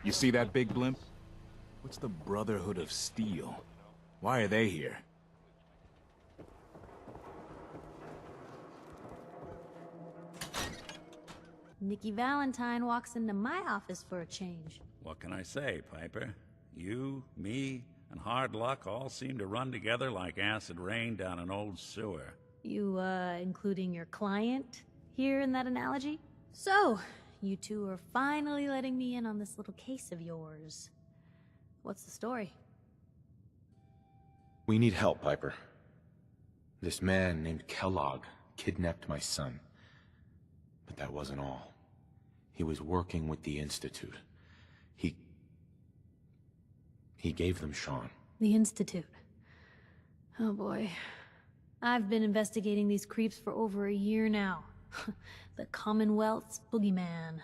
You see that big blimp? What's the Brotherhood of Steel? Why are they here? Nikki Valentine walks into my office for a change. What can I say, Piper? You, me, and hard luck all seem to run together like acid rain down an old sewer. You, including your client here in that analogy? So, you two are finally letting me in on this little case of yours. What's the story? We need help, Piper. This man named Kellogg kidnapped my son. But that wasn't all. He was working with the Institute. He gave them Sean. The Institute. Oh boy. I've been investigating these creeps for over a year now. The Commonwealth's boogeyman.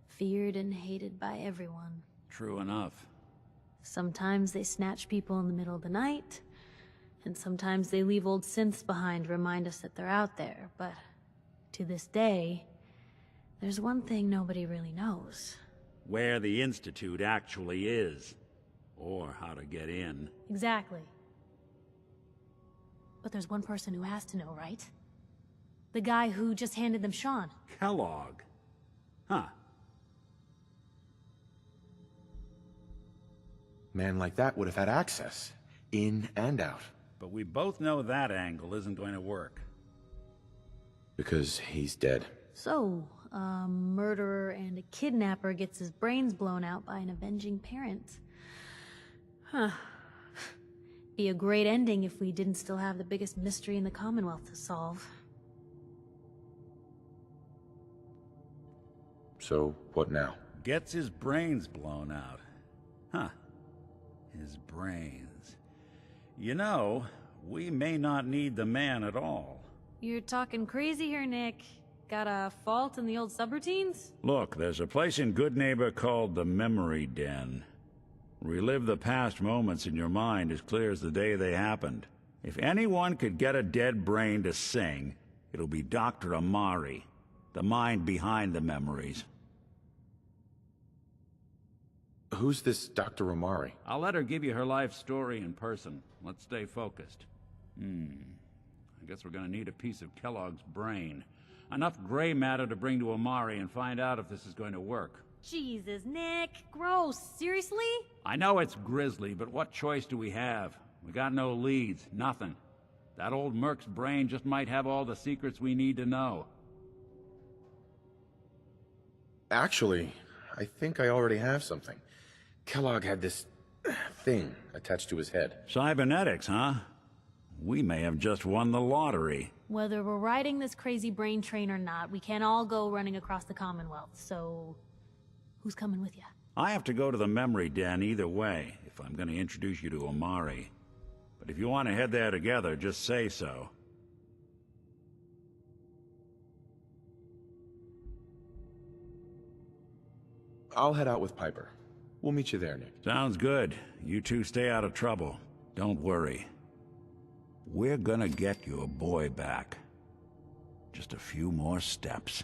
Feared and hated by everyone. True enough. Sometimes they snatch people in the middle of the night, and sometimes they leave old synths behind to remind us that they're out there, but to this day, there's one thing nobody really knows. Where the Institute actually is. Or how to get in. Exactly. But there's one person who has to know, right? The guy who just handed them Sean. Kellogg. Huh. Man like that would have had access. In and out. But we both know that angle isn't going to work. Because he's dead. So, a murderer and a kidnapper gets his brains blown out by an avenging parent. Huh. Be a great ending if we didn't still have the biggest mystery in the Commonwealth to solve. So, what now? Gets his brains blown out. Huh. His brains. You know, we may not need the man at all. You're talking crazy here, Nick. Got a fault in the old subroutines? Look, there's a place in Goodneighbor called the Memory Den. Relive the past moments in your mind as clear as the day they happened. If anyone could get a dead brain to sing, it'll be Dr. Amari, the mind behind the memories. Who's this Dr. Amari? I'll let her give you her life story in person. Let's stay focused. I guess we're gonna need a piece of Kellogg's brain. Enough gray matter to bring to Amari and find out if this is going to work. Jesus, Nick. Gross. Seriously? I know it's grisly, but what choice do we have? We got no leads, nothing. That old merc's brain just might have all the secrets we need to know. Actually, I think I already have something. Kellogg had this thing attached to his head. Cybernetics, huh? We may have just won the lottery. Whether we're riding this crazy brain train or not, we can't all go running across the Commonwealth, so... who's coming with you? I have to go to the Memory Den either way, if I'm going to introduce you to Amari. But if you want to head there together, just say so. I'll head out with Piper. We'll meet you there, Nick. Sounds good. You two stay out of trouble. Don't worry. We're gonna get your boy back. Just a few more steps.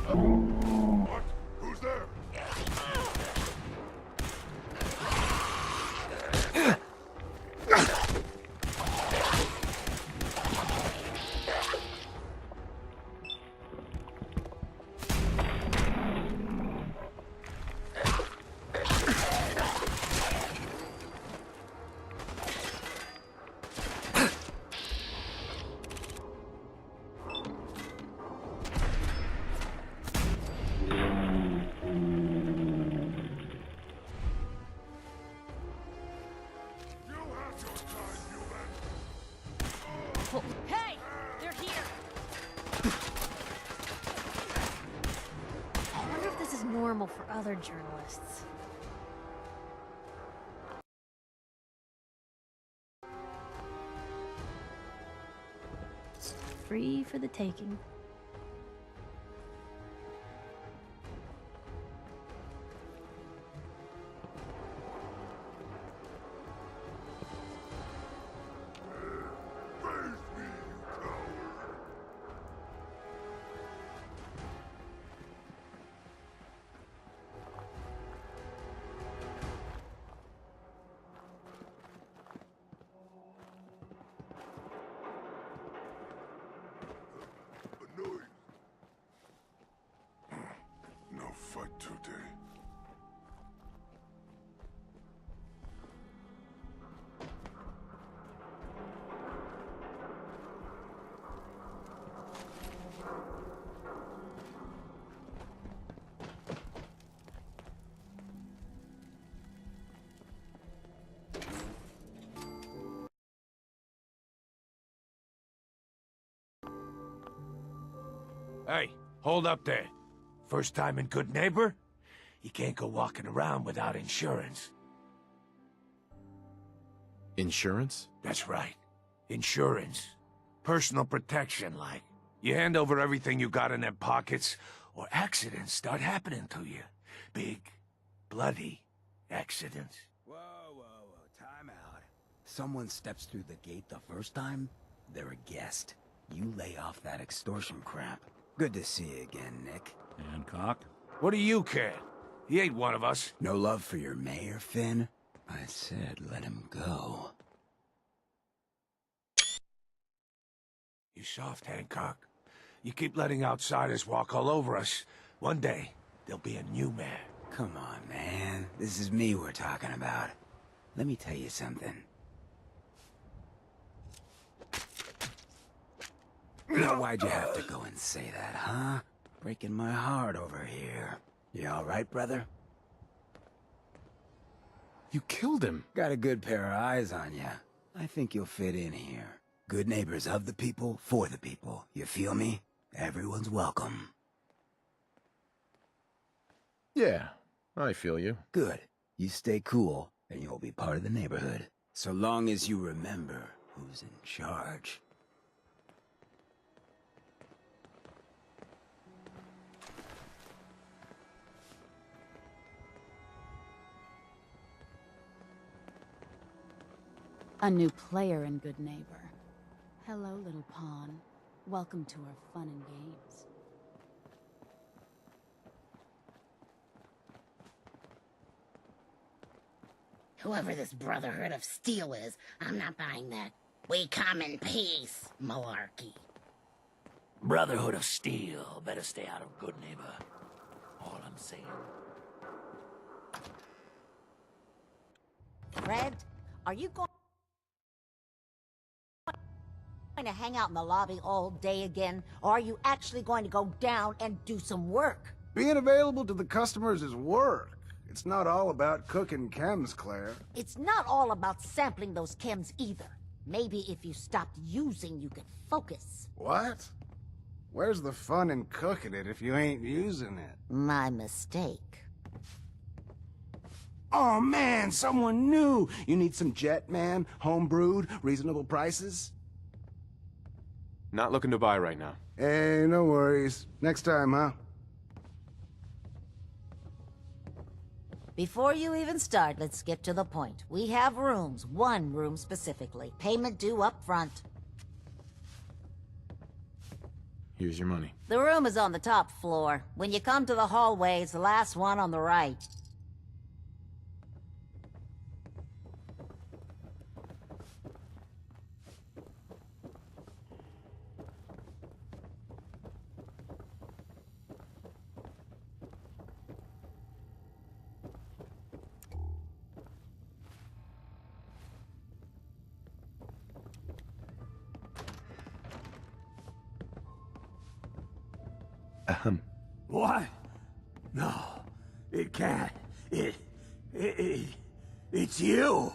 What? Who's there? Hey! They're here! I wonder if this is normal for other journalists. Free for the taking. No fight today. Hey, hold up there. First time in Goodneighbor? You can't go walking around without insurance. Insurance? That's right. Insurance. Personal protection, like. You hand over everything you got in them pockets, or accidents start happening to you. Big, bloody accidents. Whoa, time out. Someone steps through the gate the first time, they're a guest. You lay off that extortion crap. Good to see you again, Nick. Hancock? What do you care? He ain't one of us. No love for your mayor, Finn? I said let him go. You soft, Hancock. You keep letting outsiders walk all over us. One day, there'll be a new mayor. Come on, man. This is me we're talking about. Let me tell you something. Now, why'd you have to go and say that, huh? Breaking my heart over here. You all right, brother? You killed him. Got a good pair of eyes on you. I think you'll fit in here. Good neighbors of the people, for the people. You feel me? Everyone's welcome. Yeah, I feel you. Good. You stay cool, and you'll be part of the neighborhood. So long as you remember who's in charge. A new player in Goodneighbor. Hello, little pawn. Welcome to our fun and games. Whoever this Brotherhood of Steel is, I'm not buying that. We come in peace, malarkey. Brotherhood of Steel. Better stay out of Goodneighbor. All I'm saying. Fred, are you going to hang out in the lobby all day again? Or are you actually going to go down and do some work? Being available to the customers is work. It's not all about cooking chems, Claire. It's not all about sampling those chems either. Maybe if you stopped using, you could focus. What? Where's the fun in cooking it if you ain't using it? My mistake. Oh man, someone new! You need some Jet Man, home-brewed, reasonable prices? Not looking to buy right now. Hey, no worries. Next time, huh? Before you even start, let's get to the point. We have rooms, one room specifically. Payment due up front. Here's your money. The room is on the top floor. When you come to the hallway, it's the last one on the right. What? No, it can't. It's you.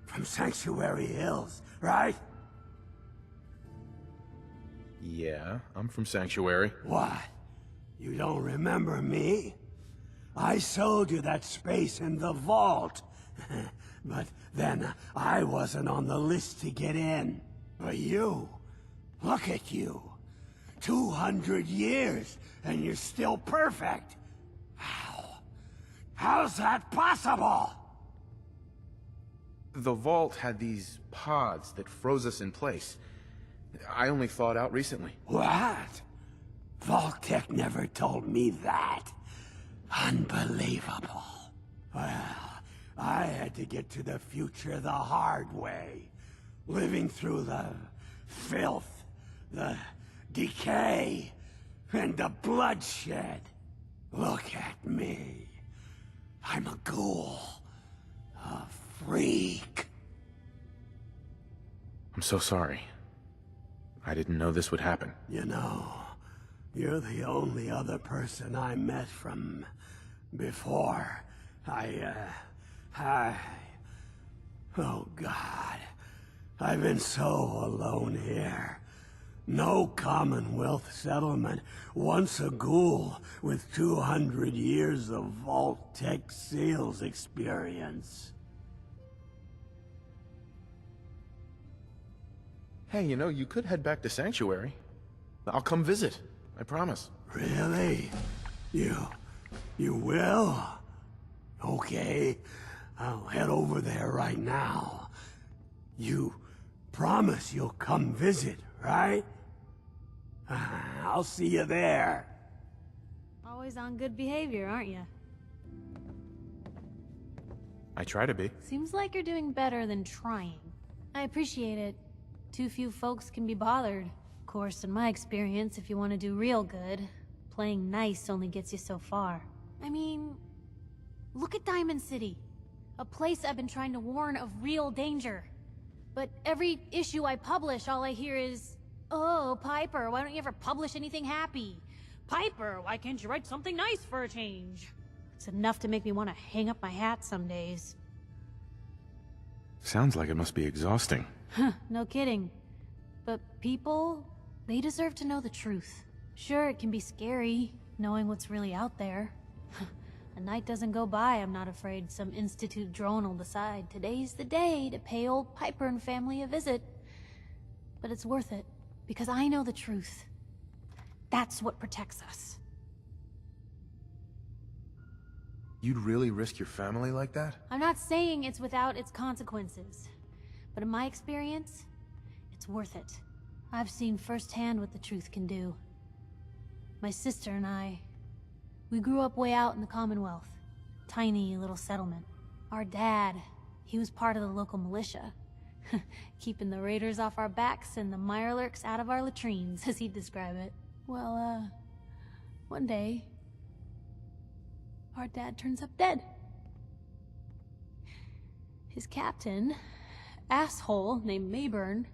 From Sanctuary Hills, right? Yeah, I'm from Sanctuary. What? You don't remember me? I sold you that space in the vault. But then I wasn't on the list to get in. But you, look at you. 200 years, and you're still perfect. How's that possible? The vault had these pods that froze us in place. I only thawed out recently. What? Vault-Tec never told me that. Unbelievable. Well, I had to get to the future the hard way. Living through the filth, the decay, and the bloodshed. Look at me. I'm a ghoul. A freak. I'm so sorry. I didn't know this would happen. You know, you're the only other person I met from before. Oh God. I've been so alone here. No Commonwealth settlement, once a ghoul with 200 years of Vault-Tec sales experience. Hey, you know, you could head back to Sanctuary. I'll come visit. I promise. Really? You will? Okay, I'll head over there right now. You promise you'll come visit, right? I'll see you there. Always on good behavior, aren't you? I try to be. Seems like you're doing better than trying. I appreciate it. Too few folks can be bothered. Of course, in my experience, if you want to do real good, playing nice only gets you so far. I mean, look at Diamond City. A place I've been trying to warn of real danger. But every issue I publish, all I hear is, "Oh, Piper, why don't you ever publish anything happy? Piper, why can't you write something nice for a change?" It's enough to make me want to hang up my hat some days. Sounds like it must be exhausting. Huh, no kidding. But people, they deserve to know the truth. Sure, it can be scary, knowing what's really out there. A night doesn't go by, I'm not afraid some Institute drone will decide today's the day to pay old Piper and family a visit. But it's worth it, because I know the truth. That's what protects us. You'd really risk your family like that? I'm not saying it's without its consequences. But in my experience, it's worth it. I've seen firsthand what the truth can do. My sister and I, we grew up way out in the Commonwealth. Tiny little settlement. Our dad, he was part of the local militia. Keeping the raiders off our backs and the mirelurks out of our latrines, as he'd describe it. Well, one day, our dad turns up dead. His captain, asshole named Mayburn,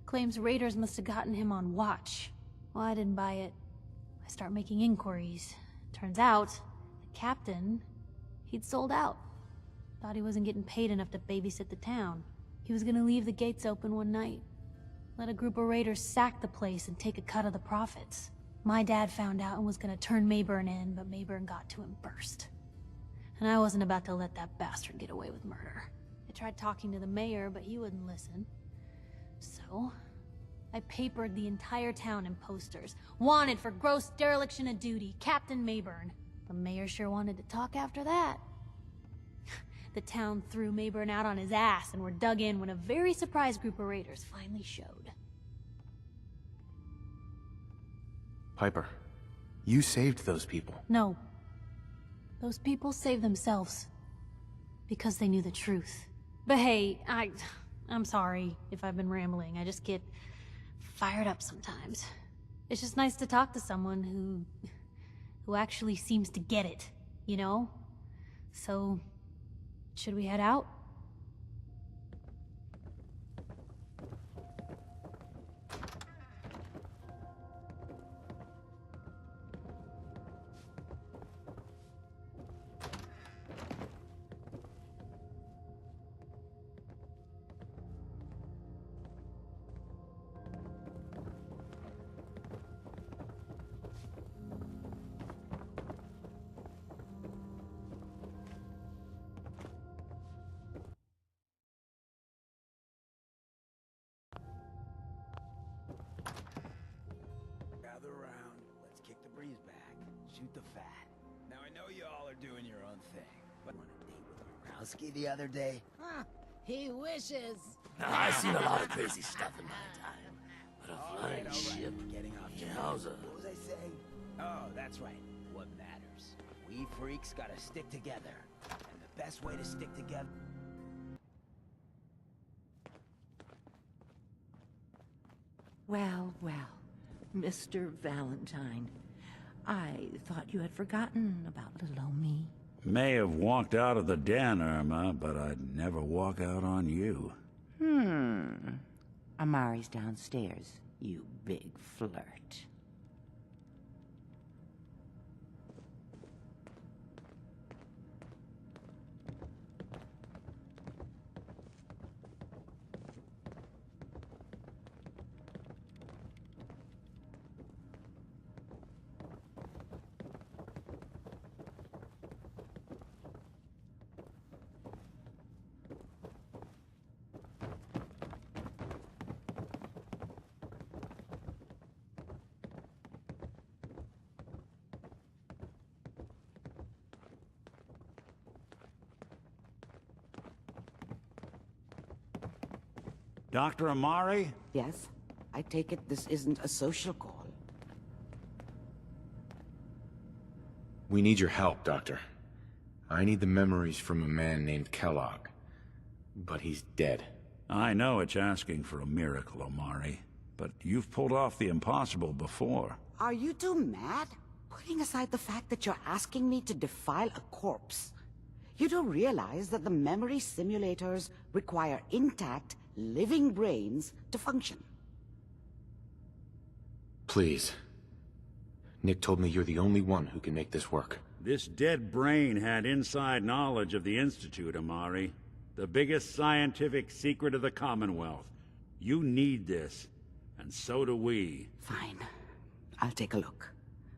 claims raiders must have gotten him on watch. Well, I didn't buy it. I start making inquiries. Turns out, the captain, he'd sold out. Thought he wasn't getting paid enough to babysit the town. He was gonna leave the gates open one night. Let a group of raiders sack the place and take a cut of the profits. My dad found out and was gonna turn Mayburn in, but Mayburn got to him first. And I wasn't about to let that bastard get away with murder. I tried talking to the mayor, but he wouldn't listen. So, I papered the entire town in posters. Wanted for gross dereliction of duty, Captain Mayburn. The mayor sure wanted to talk after that. The town threw Mayburn out on his ass and were dug in when a very surprised group of raiders finally showed. Piper, you saved those people. No. Those people saved themselves. Because they knew the truth. But hey, I'm sorry if I've been rambling. I just get fired up sometimes. It's just nice to talk to someone who actually seems to get it, you know? So, should we head out? Gather around. Let's kick the breeze back. Shoot the fat. Now I know you all are doing your own thing. But want a date with Rowski the other day? Huh, he wishes. I've seen a lot of crazy stuff in my time. But a flying ship. Getting off Yowza. What was I saying? Oh, that's right. What matters? We freaks gotta stick together. And the best way to stick together... Well, well, Mr. Valentine. I thought you had forgotten about little old me. May have walked out of the den, Irma, but I'd never walk out on you. Amari's downstairs, you big flirt. Dr. Amari? Yes? I take it this isn't a social call. We need your help, Doctor. I need the memories from a man named Kellogg. But he's dead. I know it's asking for a miracle, Amari, but you've pulled off the impossible before. Are you two mad? Putting aside the fact that you're asking me to defile a corpse, you do realize that the memory simulators require intact, living brains to function. Please. Nick told me you're the only one who can make this work. This dead brain had inside knowledge of the Institute, Amari. The biggest scientific secret of the Commonwealth. You need this, and so do we. Fine. I'll take a look.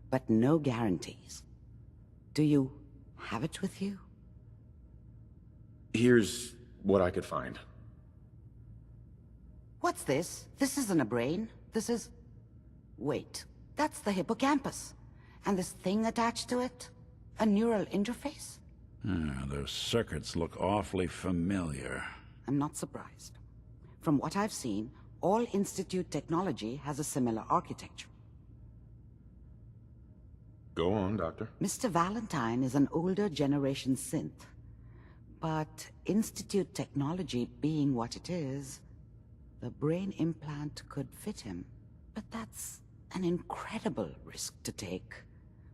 But no guarantees. Do you have it with you? Here's what I could find. What's this? This isn't a brain. This is... Wait. That's the hippocampus. And this thing attached to it? A neural interface? Those circuits look awfully familiar. I'm not surprised. From what I've seen, all Institute technology has a similar architecture. Go on, Doctor. Mr. Valentine is an older generation synth. But Institute technology being what it is, the brain implant could fit him. But that's an incredible risk to take.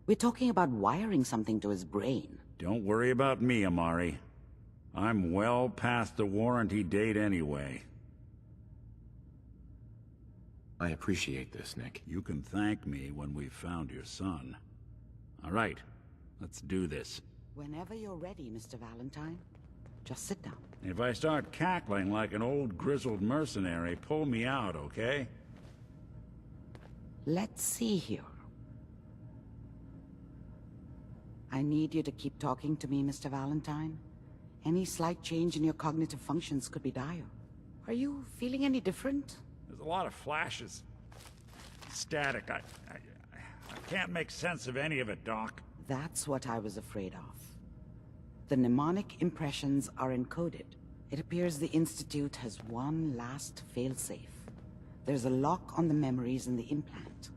We're talking about wiring something to his brain. Don't worry about me, Amari. I'm well past the warranty date anyway. I appreciate this, Nick. You can thank me when we've found your son. All right, let's do this. Whenever you're ready, Mr. Valentine. Just sit down. If I start cackling like an old grizzled mercenary, pull me out, okay? Let's see here. I need you to keep talking to me, Mr. Valentine. Any slight change in your cognitive functions could be dire. Are you feeling any different? There's a lot of flashes. Static. I can't make sense of any of it, Doc. That's what I was afraid of. The mnemonic impressions are encoded. It appears the Institute has one last failsafe. There's a lock on the memories in the implant.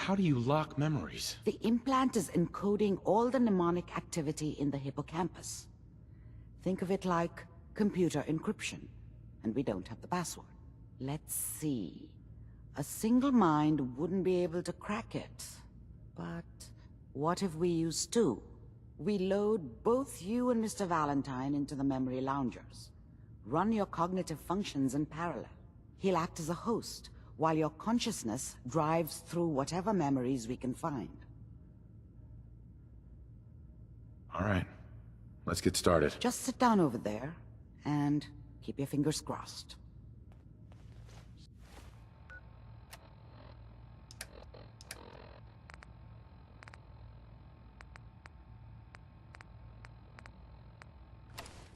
how do you lock memories? The implant is encoding all the mnemonic activity in the hippocampus. Think of it like computer encryption, and we don't have the password. Let's see. A single mind wouldn't be able to crack it. But what if we use two? We load both you and Mr. Valentine into the memory loungers. Run your cognitive functions in parallel. He'll act as a host, while your consciousness drives through whatever memories we can find. All right. Let's get started. Just sit down over there, and keep your fingers crossed.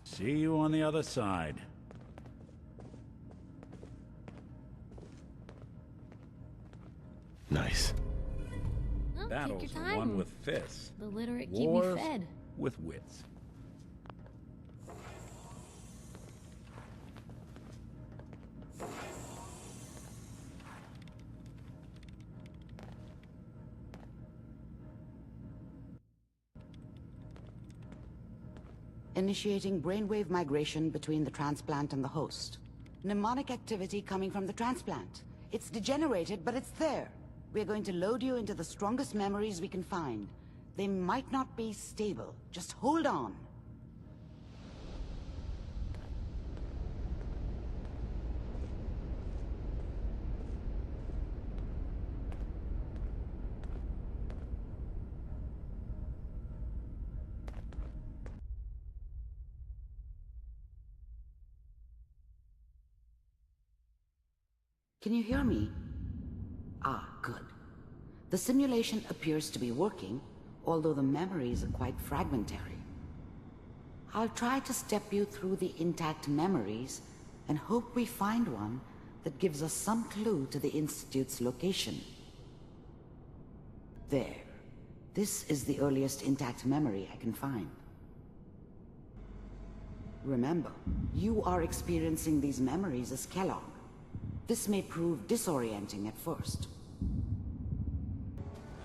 See you on the other side. Nice. Oh, Battles take your are time. won with fists. The literate keep me Wars fed. with wits. Initiating brainwave migration between the transplant and the host. Mnemonic activity coming from the transplant. It's degenerated, but it's there. We're going to load you into the strongest memories we can find. They might not be stable. Just hold on. Can you hear me? Ah, good. The simulation appears to be working, although the memories are quite fragmentary. I'll try to step you through the intact memories and hope we find one that gives us some clue to the Institute's location. There. This is the earliest intact memory I can find. Remember, you are experiencing these memories as Kellogg. This may prove disorienting at first.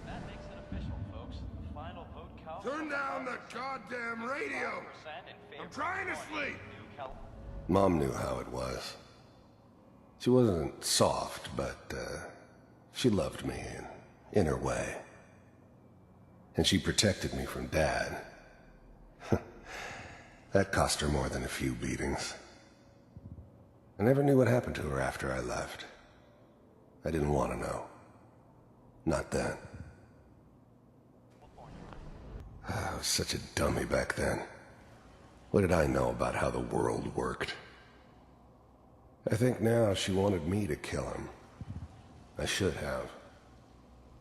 That makes it official, folks. Final vote count. Turn down the goddamn radio! I'm trying to sleep! Mom knew how it was. She wasn't soft, but she loved me in her way. And she protected me from Dad. That cost her more than a few beatings. I never knew what happened to her after I left. I didn't want to know. Not then. I was such a dummy back then. What did I know about how the world worked? I think now she wanted me to kill him. I should have.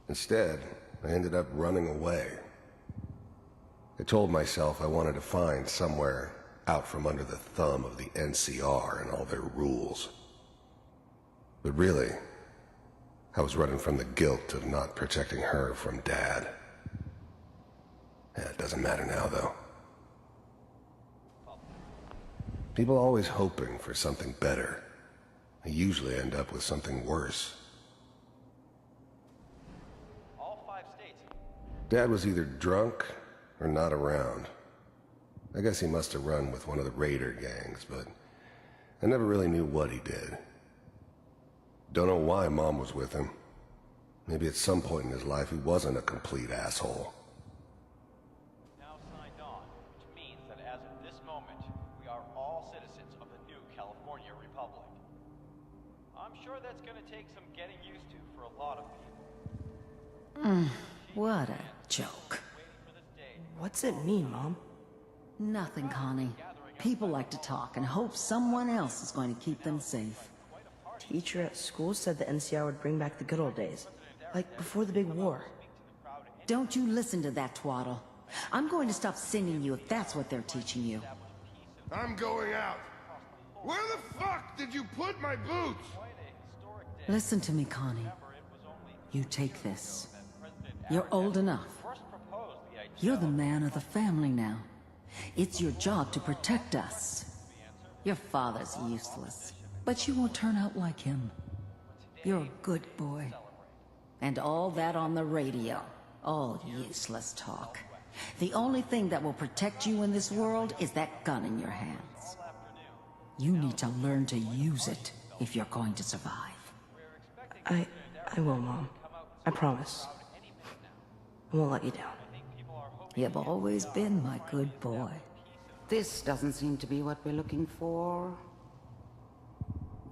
Instead, I ended up running away. I told myself I wanted to find somewhere out from under the thumb of the NCR and all their rules. But really, I was running from the guilt of not protecting her from Dad. It doesn't matter now, though. People always hoping for something better. They usually end up with something worse. All 5 states. Dad was either drunk or not around. I guess he must have run with one of the raider gangs, but I never really knew what he did. Don't know why Mom was with him. Maybe at some point in his life he wasn't a complete asshole. Now signed on, which means that as of this moment, we are all citizens of the new California Republic. I'm sure that's gonna take some getting used to for a lot of people. What a joke. What's it mean, Mom? Nothing, Connie. People like to talk and hope someone else is going to keep them safe. Teacher at school said the NCR would bring back the good old days. Like before the big war. Don't you listen to that twaddle. I'm going to stop singing you if that's what they're teaching you. I'm going out. Where the fuck did you put my boots? Listen to me, Connie. You take this. You're old enough. You're the man of the family now. It's your job to protect us. Your father's useless, but you won't turn out like him. You're a good boy. And all that on the radio. All useless talk. The only thing that will protect you in this world is that gun in your hands. You need to learn to use it if you're going to survive. I will, Mom. I promise. I won't let you down. You've always been my good boy. This doesn't seem to be what we're looking for.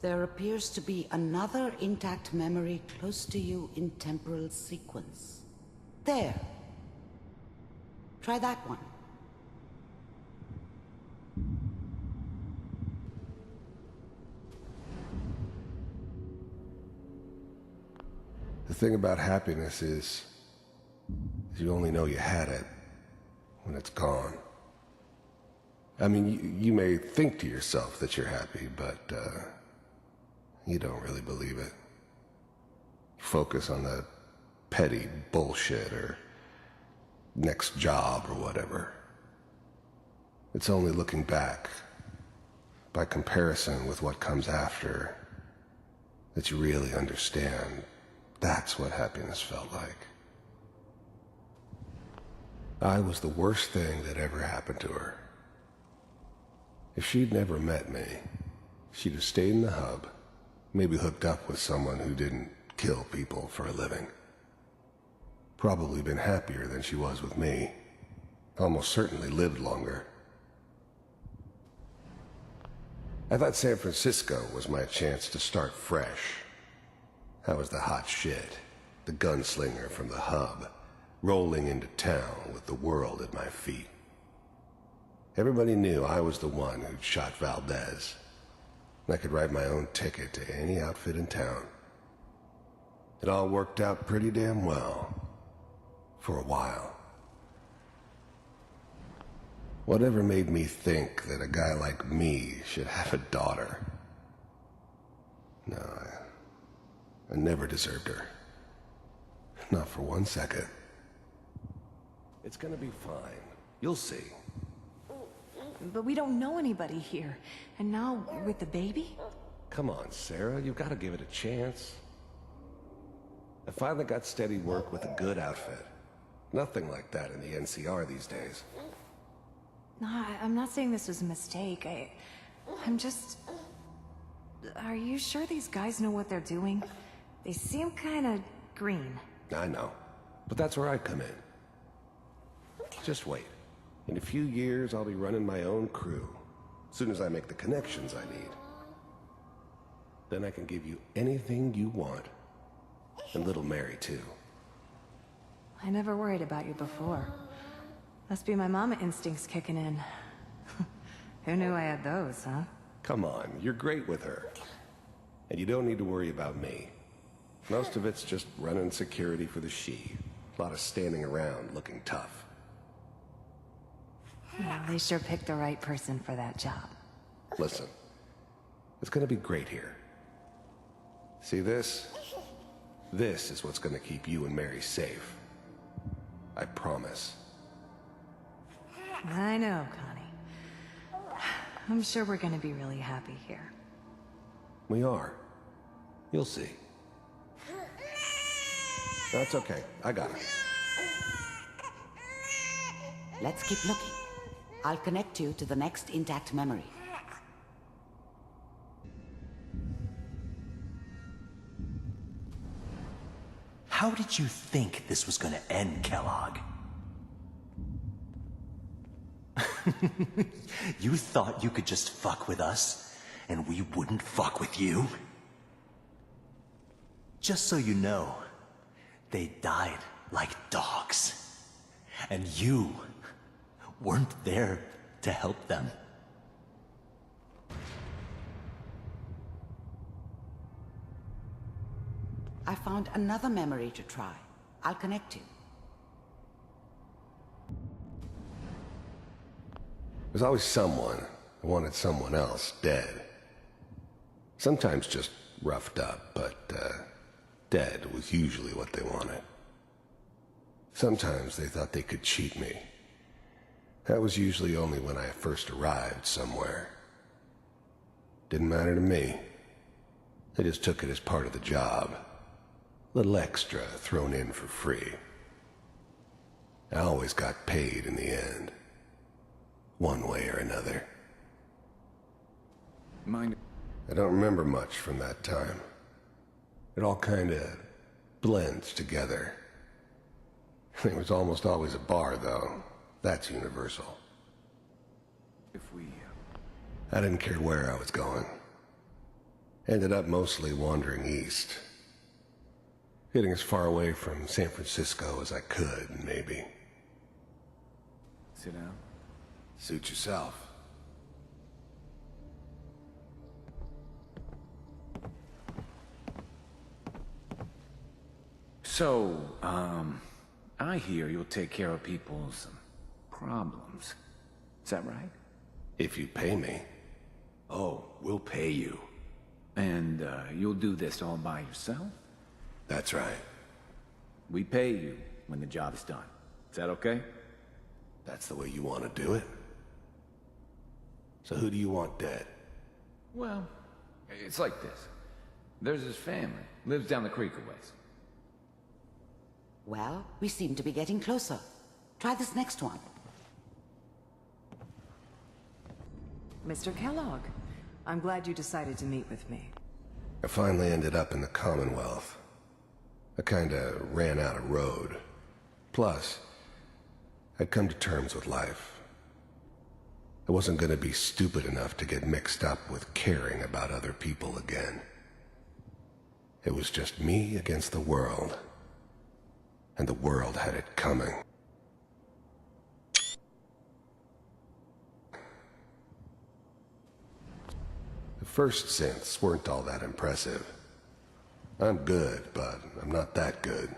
There appears to be another intact memory close to you in temporal sequence. There. Try that one. The thing about happiness is you only know you had it when it's gone. I mean, you may think to yourself that you're happy, but you don't really believe it. Focus on the petty bullshit or next job or whatever. It's only looking back, by comparison with what comes after, that you really understand that's what happiness felt like. I was the worst thing that ever happened to her. If she'd never met me, she'd have stayed in the hub, maybe hooked up with someone who didn't kill people for a living. Probably been happier than she was with me. Almost certainly lived longer. I thought San Francisco was my chance to start fresh. I was the hot shit, the gunslinger from the hub, rolling into town with the world at my feet. Everybody knew I was the one who'd shot Valdez. And I could write my own ticket to any outfit in town. It all worked out pretty damn well. For a while. Whatever made me think that a guy like me should have a daughter? No, I never deserved her. Not for 1 second. It's gonna be fine. You'll see. But we don't know anybody here. And now, with the baby? Come on, Sarah, you've got to give it a chance. I finally got steady work with a good outfit. Nothing like that in the NCR these days. No, I'm not saying this was a mistake. I'm just... Are you sure these guys know what they're doing? They seem kinda green. I know. But that's where I come in. Just wait. In a few years, I'll be running my own crew. As soon as I make the connections I need. Then I can give you anything you want. And little Mary, too. I never worried about you before. Must be my mama instincts kicking in. Who knew I had those, huh? Come on, you're great with her. And you don't need to worry about me. Most of it's just running security for the she. A lot of standing around looking tough. Well, they sure picked the right person for that job. Listen, it's gonna be great here. See this? This is what's gonna keep you and Mary safe. I promise. I know, Connie. I'm sure we're gonna be really happy here. We are. You'll see. That's okay. I got it. Let's keep looking. I'll connect you to the next intact memory. How did you think this was gonna end, Kellogg? You thought you could just fuck with us, and we wouldn't fuck with you? Just so you know, they died like dogs. And you weren't there to help them. I found another memory to try. I'll connect you. There's always someone who wanted someone else dead. Sometimes just roughed up, but dead was usually what they wanted. Sometimes they thought they could cheat me. That was usually only when I first arrived somewhere. Didn't matter to me. They just took it as part of the job. Little extra thrown in for free. I always got paid in the end. One way or another. Mind? I don't remember much from that time. It all kinda blends together. There was almost always a bar, though. That's universal. I didn't care where I was going. Ended up mostly wandering east. Getting as far away from San Francisco as I could, maybe. Sit down. Suit yourself. So, I hear you'll take care of people's problems. Is that right? If you pay me. Oh, we'll pay you. And, you'll do this all by yourself? That's right. We pay you when the job is done. Is that okay? That's the way you want to do it? So who do you want dead? Well, it's like this. There's his family. Lives down the creek a ways. Well, we seem to be getting closer. Try this next one. Mr. Kellogg, I'm glad you decided to meet with me. I finally ended up in the Commonwealth. I kinda ran out of road. Plus, I'd come to terms with life. I wasn't gonna be stupid enough to get mixed up with caring about other people again. It was just me against the world. And the world had it coming. The first synths weren't all that impressive. I'm good, but I'm not that good.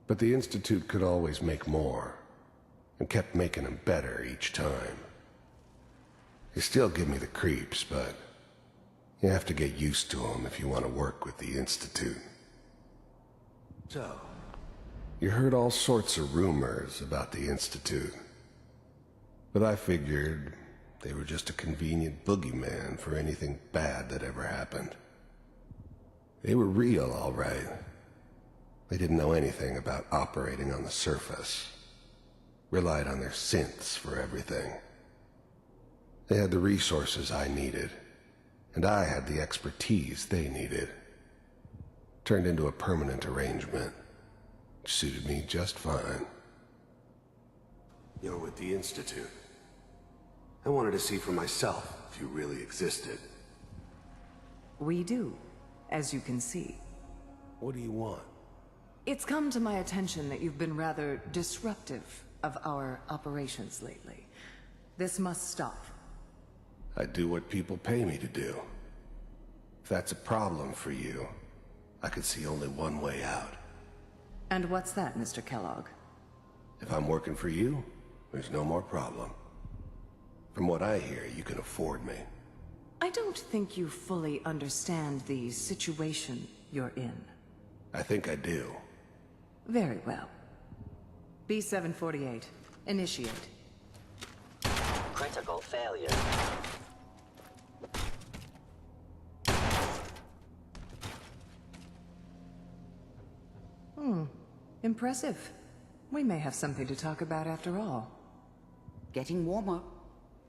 But the Institute could always make more, and kept making them better each time. They still give me the creeps, but you have to get used to them if you want to work with the Institute. So, you heard all sorts of rumors about the Institute. But I figured they were just a convenient boogeyman for anything bad that ever happened. They were real, all right. They didn't know anything about operating on the surface. Relied on their synths for everything. They had the resources I needed, and I had the expertise they needed. Turned into a permanent arrangement, which suited me just fine. You're with the Institute. I wanted to see for myself if you really existed. We do, as you can see. What do you want? It's come to my attention that you've been rather disruptive of our operations lately. This must stop. I do what people pay me to do. If that's a problem for you, I could see only one way out. And what's that, Mr. Kellogg? If I'm working for you, there's no more problem. From what I hear, you can afford me. I don't think you fully understand the situation you're in. I think I do. Very well. B-748, initiate. Critical failure. Impressive. We may have something to talk about after all. Getting warmer.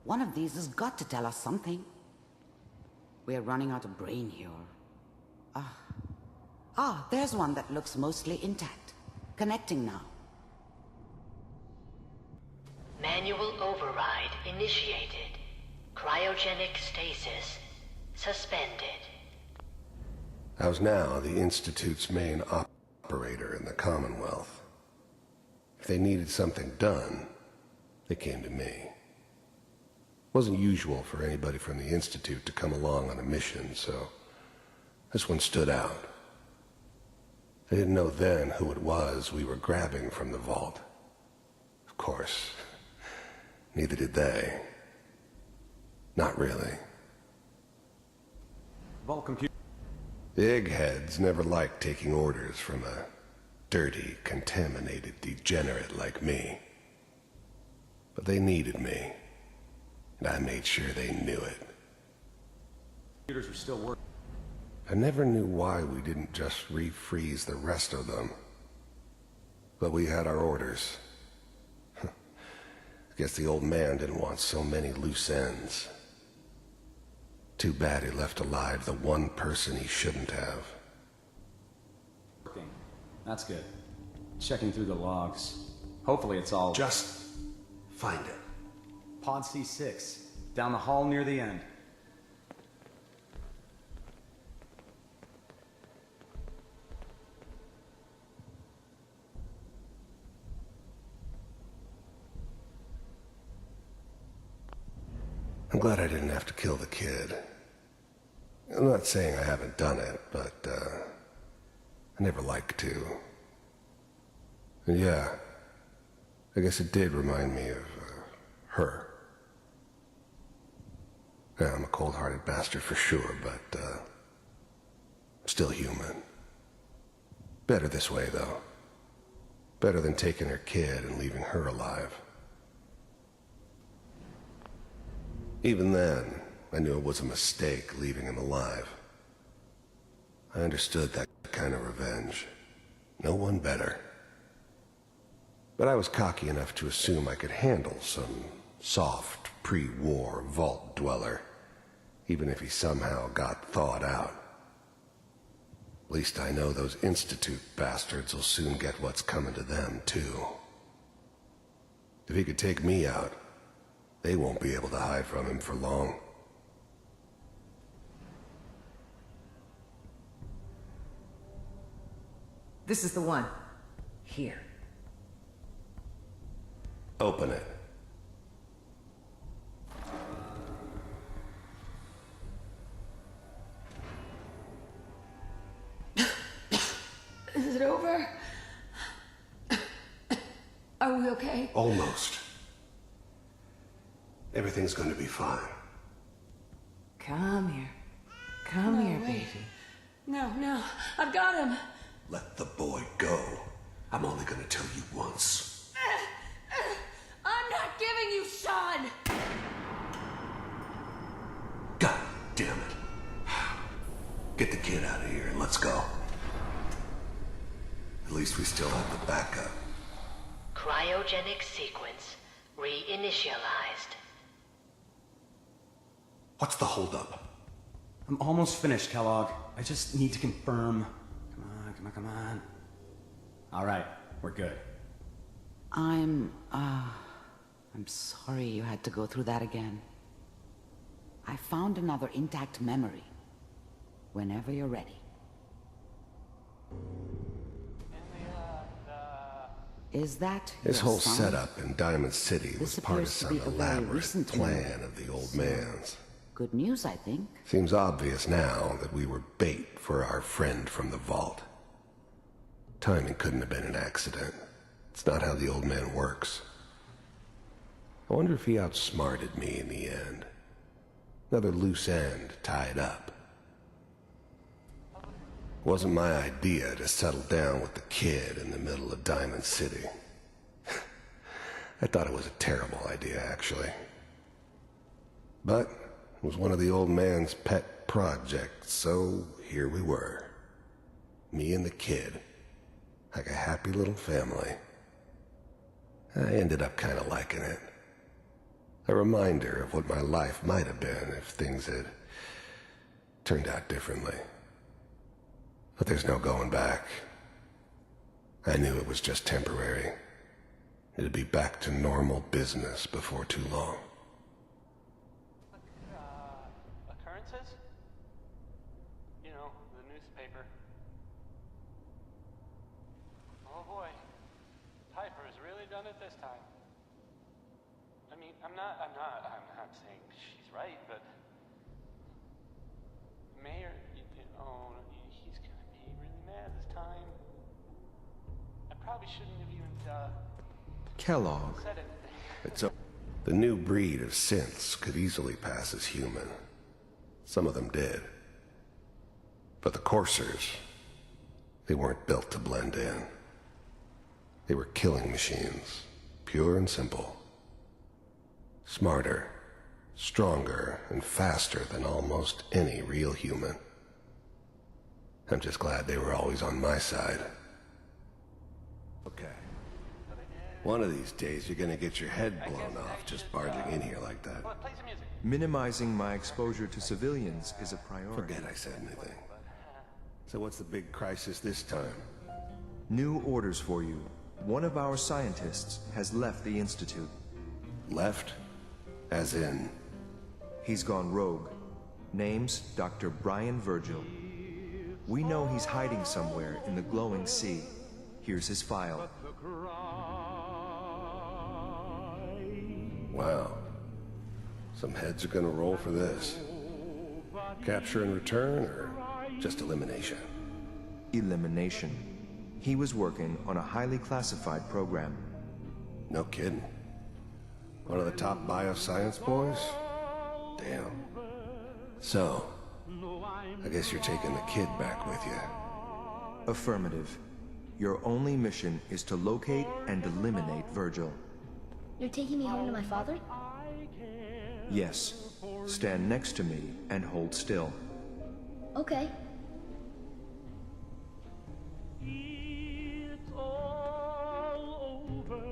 One of these has got to tell us something. We're running out of brain here. There's one that looks mostly intact. Connecting now. Manual override initiated. Cryogenic stasis suspended. I was now the Institute's main operator in the Commonwealth. If they needed something done, they came to me. Wasn't usual for anybody from the Institute to come along on a mission, so this one stood out. I didn't know then who it was we were grabbing from the vault. Of course, neither did they. Not really. Vault computer. The eggheads never liked taking orders from a dirty, contaminated degenerate like me. But they needed me, and I made sure they knew it. Computers are still working. I never knew why we didn't just refreeze the rest of them. But we had our orders. I guess the old man didn't want so many loose ends. Too bad he left alive the one person he shouldn't have. That's good. Checking through the logs. Hopefully it's all... Just find it. Pod C6. Down the hall near the end. I'm glad I didn't have to kill the kid. I'm not saying I haven't done it, but, I never liked to. And yeah, I guess it did remind me of, her. Yeah, I'm a cold-hearted bastard for sure, but, still human. Better this way, though. Better than taking her kid and leaving her alive. Even then, I knew it was a mistake leaving him alive. I understood that kind of revenge. No one better. But I was cocky enough to assume I could handle some soft, pre-war vault dweller, even if he somehow got thawed out. At least I know those Institute bastards will soon get what's coming to them, too. If he could take me out, they won't be able to hide from him for long. This is the one. Here. Open it. Is it over? Are we okay? Almost. Everything's going to be fine. Come here. Come here, wait. baby. No, I've got him. Let the boy go. I'm only going to tell you once. I'm not giving you Sean! God damn it. Get the kid out of here and let's go. At least we still have the backup. Cryogenic sequence reinitialized. What's the holdup? I'm almost finished, Kellogg. I just need to confirm. Come on. All right, we're good. I'm sorry you had to go through that again. I found another intact memory. Whenever you're ready. Is that This your whole son? setup in Diamond City This was part of appears to some be a very elaborate recent plan memory. of the old So, man's. Good news, I think. Seems obvious now that we were bait for our friend from the vault. Timing couldn't have been an accident. It's not how the old man works. I wonder if he outsmarted me in the end. Another loose end tied up. It wasn't my idea to settle down with the kid in the middle of Diamond City. I thought it was a terrible idea, actually. But it was one of the old man's pet projects, so here we were. Me and the kid. Like a happy little family. I ended up kind of liking it. A reminder of what my life might have been if things had turned out differently. But there's no going back. I knew it was just temporary. It'd be back to normal business before too long. Occurrences? You know, the newspaper. Oh boy. Piper has really done it this time. I mean, I'm not saying she's right, but Mayor, he's gonna be really mad this time. I probably shouldn't have even, Kellogg. said it. The new breed of synths could easily pass as human. Some of them did. But the coursers, they weren't built to blend in. They were killing machines, pure and simple. Smarter, stronger, and faster than almost any real human. I'm just glad they were always on my side. Okay. One of these days, you're gonna get your head blown off just barging in here like that. Minimizing my exposure to civilians is a priority. Forget I said anything. So what's the big crisis this time? New orders for you. One of our scientists has left the Institute. Left? As in? He's gone rogue. Name's Dr. Brian Virgil. We know he's hiding somewhere in the glowing sea. Here's his file. Wow. Some heads are gonna roll for this. Capture and return, or just elimination? Elimination. He was working on a highly classified program. No kidding. One of the top bioscience boys? Damn. So, I guess you're taking the kid back with you. Affirmative. Your only mission is to locate and eliminate Virgil. You're taking me home to my father? Yes. Stand next to me and hold still. Okay. It's all over,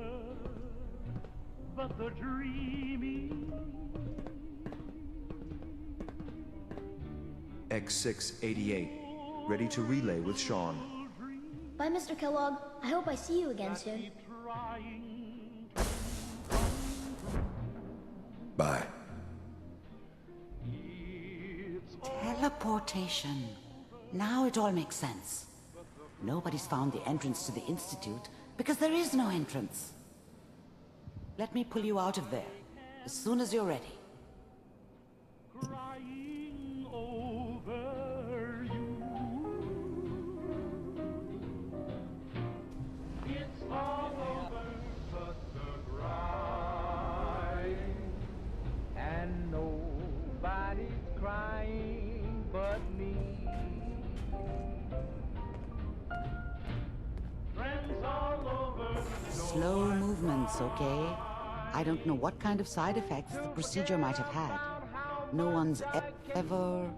but the dreaming. X688. Ready to relay with Sean. Bye, Mr. Kellogg. I hope I see you again soon. Bye. Teleportation. Now it all makes sense. Nobody's found the entrance to the Institute because there is no entrance. Let me pull you out of there as soon as you're ready. Crying over you. It's all over but the crying, and nobody's crying but me. Friends all over. Slow movements, okay? I don't know what kind of side effects the procedure might have had. No one's ever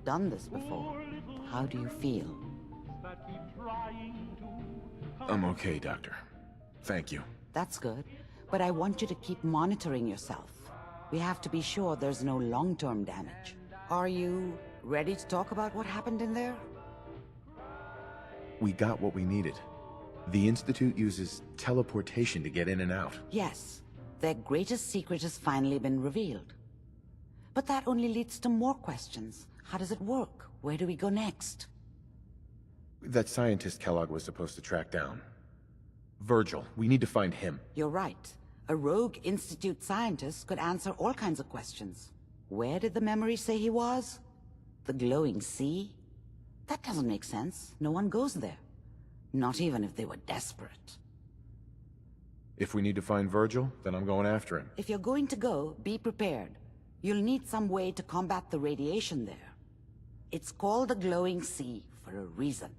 done this before. How do you feel? I'm okay, Doctor. Thank you. That's good, but I want you to keep monitoring yourself. We have to be sure there's no long-term damage. Are you ready to talk about what happened in there? We got what we needed. The Institute uses teleportation to get in and out. Yes, their greatest secret has finally been revealed. But that only leads to more questions. How does it work? Where do we go next? That scientist Kellogg was supposed to track down. Virgil, we need to find him. You're right. A rogue Institute scientist could answer all kinds of questions. Where did the memory say he was? The glowing sea? That doesn't make sense. No one goes there. Not even if they were desperate. If we need to find Virgil, then I'm going after him. If you're going to go, be prepared. You'll need some way to combat the radiation there. It's called the glowing sea for a reason.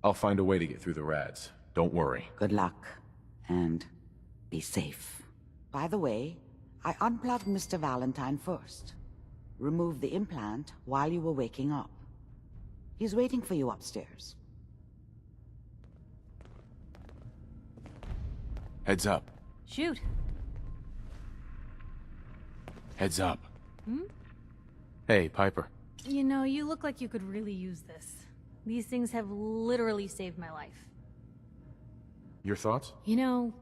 I'll find a way to get through the rads. Don't worry. Good luck. And be safe. By the way, I unplugged Mr. Valentine first. Removed the implant while you were waking up. He's waiting for you upstairs. Heads up. Shoot. Heads up. Hmm? Hey, Piper. You know, you look like you could really use this. These things have literally saved my life. Your thoughts? You know,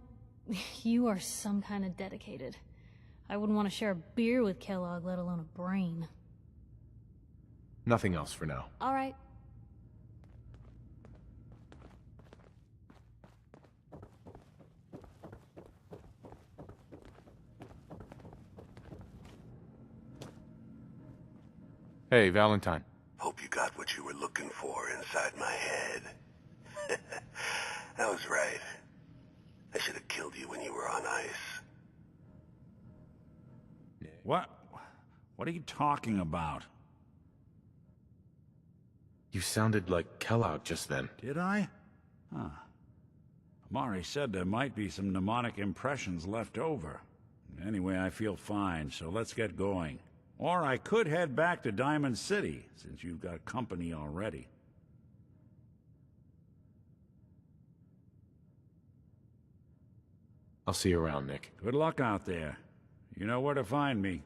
you are some kind of dedicated. I wouldn't want to share a beer with Kellogg, let alone a brain. Nothing else for now. All right. Hey, Valentine. Hope you got what you were looking for inside my head. I was right. I should have killed you when you were on ice. What? What are you talking about? You sounded like Kellogg just then. Did I? Huh. Amari said there might be some mnemonic impressions left over. Anyway, I feel fine, so let's get going. Or I could head back to Diamond City, since you've got company already. I'll see you around, Nick. Good luck out there. You know where to find me.